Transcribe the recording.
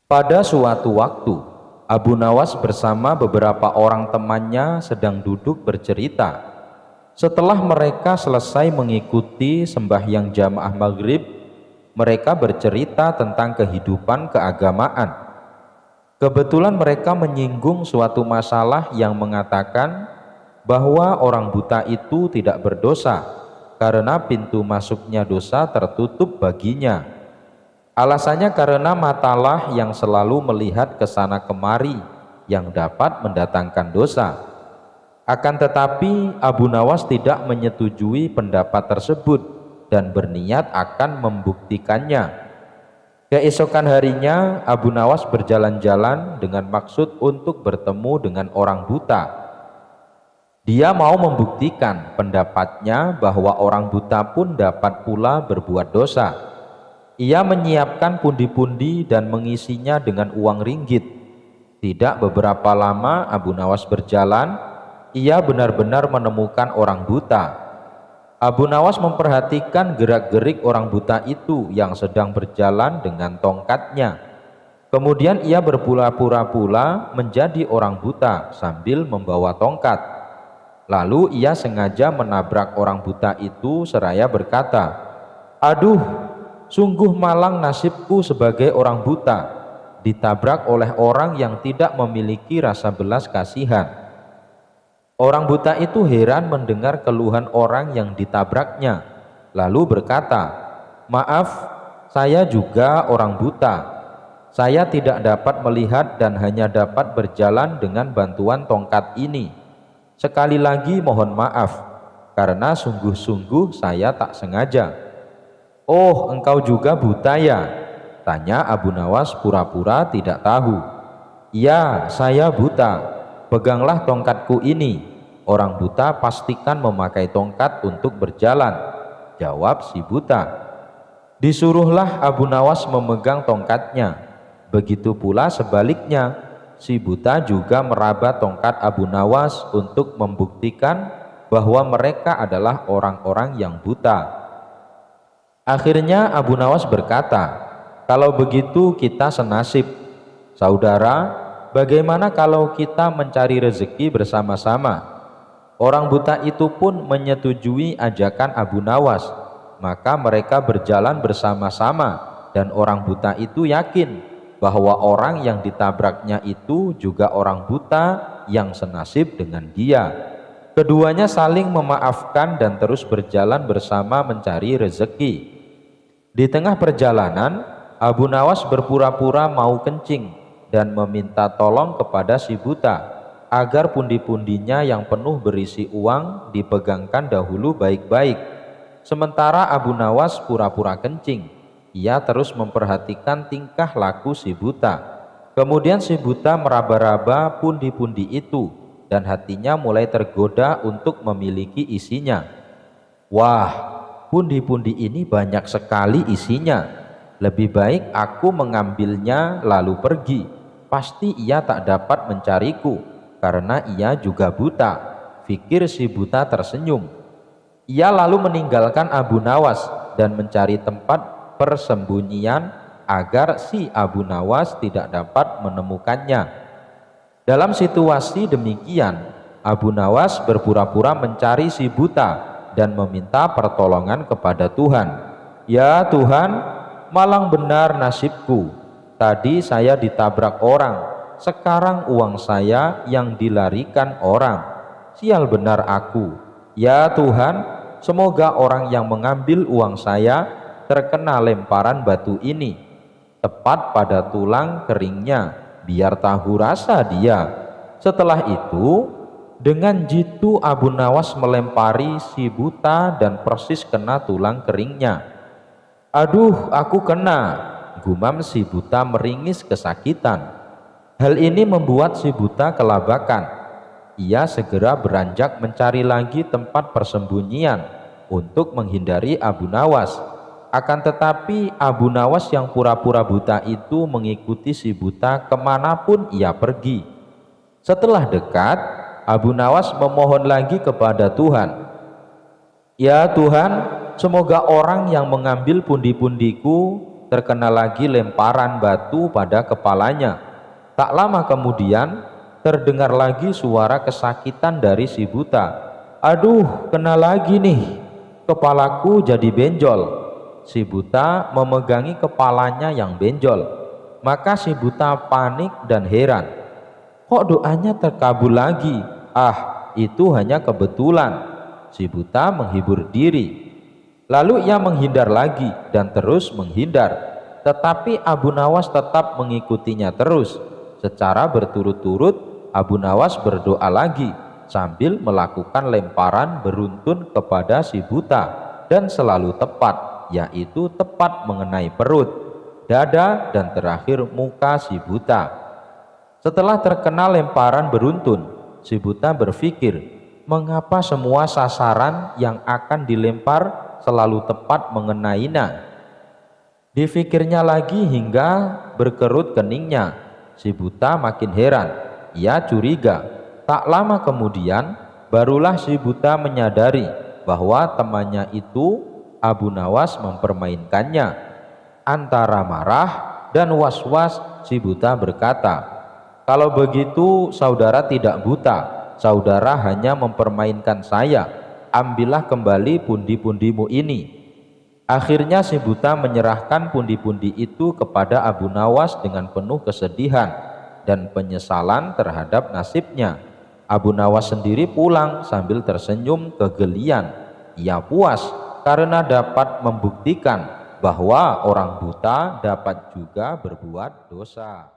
Pada suatu waktu, Abu Nawas bersama beberapa orang temannya sedang duduk bercerita. Setelah mereka selesai mengikuti sembahyang jamaah maghrib, mereka bercerita tentang kehidupan keagamaan. Kebetulan mereka menyinggung suatu masalah yang mengatakan bahwa orang buta itu tidak berdosa karena pintu masuknya dosa tertutup baginya. Alasannya karena matalah yang selalu melihat ke sana kemari yang dapat mendatangkan dosa. Akan tetapi Abu Nawas tidak menyetujui pendapat tersebut dan berniat akan membuktikannya. Keesokan harinya Abu Nawas berjalan-jalan dengan maksud untuk bertemu dengan orang buta. Dia mau membuktikan pendapatnya bahwa orang buta pun dapat pula berbuat dosa. Ia menyiapkan pundi-pundi dan mengisinya dengan uang ringgit. Tidak beberapa lama Abu Nawas berjalan, ia benar-benar menemukan orang buta. Abu Nawas memperhatikan gerak-gerik orang buta itu yang sedang berjalan dengan tongkatnya. Kemudian ia berpura-pura pula menjadi orang buta sambil membawa tongkat. Lalu ia sengaja menabrak orang buta itu seraya berkata, "Aduh, sungguh malang nasibku sebagai orang buta, ditabrak oleh orang yang tidak memiliki rasa belas kasihan." Orang buta itu heran mendengar keluhan orang yang ditabraknya, lalu berkata, "Maaf, saya juga orang buta. Saya tidak dapat melihat dan hanya dapat berjalan dengan bantuan tongkat ini. Sekali lagi mohon maaf, karena sungguh-sungguh saya tak sengaja." "Oh, engkau juga buta ya?" tanya Abu Nawas pura-pura tidak tahu. "Ya, saya buta. Peganglah tongkatku ini. Orang buta pastikan memakai tongkat untuk berjalan," jawab si buta. Disuruhlah Abu Nawas memegang tongkatnya. Begitu pula sebaliknya, si buta juga meraba tongkat Abu Nawas untuk membuktikan bahwa mereka adalah orang-orang yang buta. Akhirnya Abu Nawas berkata, "Kalau begitu kita senasib. Saudara, bagaimana kalau kita mencari rezeki bersama-sama?" Orang buta itu pun menyetujui ajakan Abu Nawas. Maka mereka berjalan bersama-sama dan orang buta itu yakin bahwa orang yang ditabraknya itu juga orang buta yang senasib dengan dia. Keduanya saling memaafkan dan terus berjalan bersama mencari rezeki. Di tengah perjalanan, Abu Nawas berpura-pura mau kencing dan meminta tolong kepada si buta agar pundi-pundinya yang penuh berisi uang dipegangkan dahulu baik-baik. Sementara Abu Nawas pura-pura kencing, ia terus memperhatikan tingkah laku si buta. Kemudian si buta meraba-raba pundi-pundi itu dan hatinya mulai tergoda untuk memiliki isinya. "Wah, pundi-pundi ini banyak sekali isinya. Lebih baik aku mengambilnya lalu pergi. Pasti ia tak dapat mencariku, karena ia juga buta," pikir si buta tersenyum. Ia lalu meninggalkan Abu Nawas dan mencari tempat persembunyian agar si Abu Nawas tidak dapat menemukannya. Dalam situasi demikian, Abu Nawas berpura-pura mencari si buta dan meminta pertolongan kepada Tuhan. "Ya Tuhan, malang benar nasibku. Tadi saya ditabrak orang, sekarang uang saya yang dilarikan orang. Sial benar aku. Ya Tuhan, semoga orang yang mengambil uang saya terkena lemparan batu ini, tepat pada tulang keringnya, biar tahu rasa dia." Setelah itu, dengan jitu Abu Nawas melempari si buta dan persis kena tulang keringnya. "Aduh, aku kena," gumam si buta meringis kesakitan. Hal ini membuat si buta kelabakan. Ia segera beranjak mencari lagi tempat persembunyian untuk menghindari Abu Nawas. Akan tetapi Abu Nawas yang pura-pura buta itu mengikuti si buta kemanapun ia pergi. Setelah dekat, Abu Nawas memohon lagi kepada Tuhan, "Ya Tuhan, semoga orang yang mengambil pundi-pundiku terkena lagi lemparan batu pada kepalanya. Tak lama kemudian terdengar lagi suara kesakitan dari si buta. "Aduh, kena lagi nih, kepalaku jadi benjol." Si buta memegangi kepalanya yang benjol. Maka si buta panik dan heran. Kok doanya terkabul lagi? Ah, itu hanya kebetulan. Si buta menghibur diri. Lalu ia menghindar lagi dan terus menghindar. Tetapi Abu Nawas tetap mengikutinya terus. Secara berturut-turut Abu Nawas berdoa lagi sambil melakukan lemparan beruntun kepada si buta dan selalu tepat, yaitu tepat mengenai perut, dada, dan terakhir muka si buta. Setelah terkena lemparan beruntun, si buta berpikir, mengapa semua sasaran yang akan dilempar selalu tepat mengenainya? Difikirnya lagi hingga berkerut keningnya. Si buta makin heran. Ia curiga. Tak lama kemudian barulah si buta menyadari bahwa temannya itu Abu Nawas mempermainkannya. Antara marah dan was-was, si buta berkata, "Kalau begitu saudara tidak buta, saudara hanya mempermainkan saya. Ambillah kembali pundi-pundimu ini." Akhirnya si buta menyerahkan pundi-pundi itu kepada Abu Nawas dengan penuh kesedihan dan penyesalan terhadap nasibnya. Abu Nawas sendiri pulang sambil tersenyum kegelian. Ia puas karena dapat membuktikan bahwa orang buta dapat juga berbuat dosa.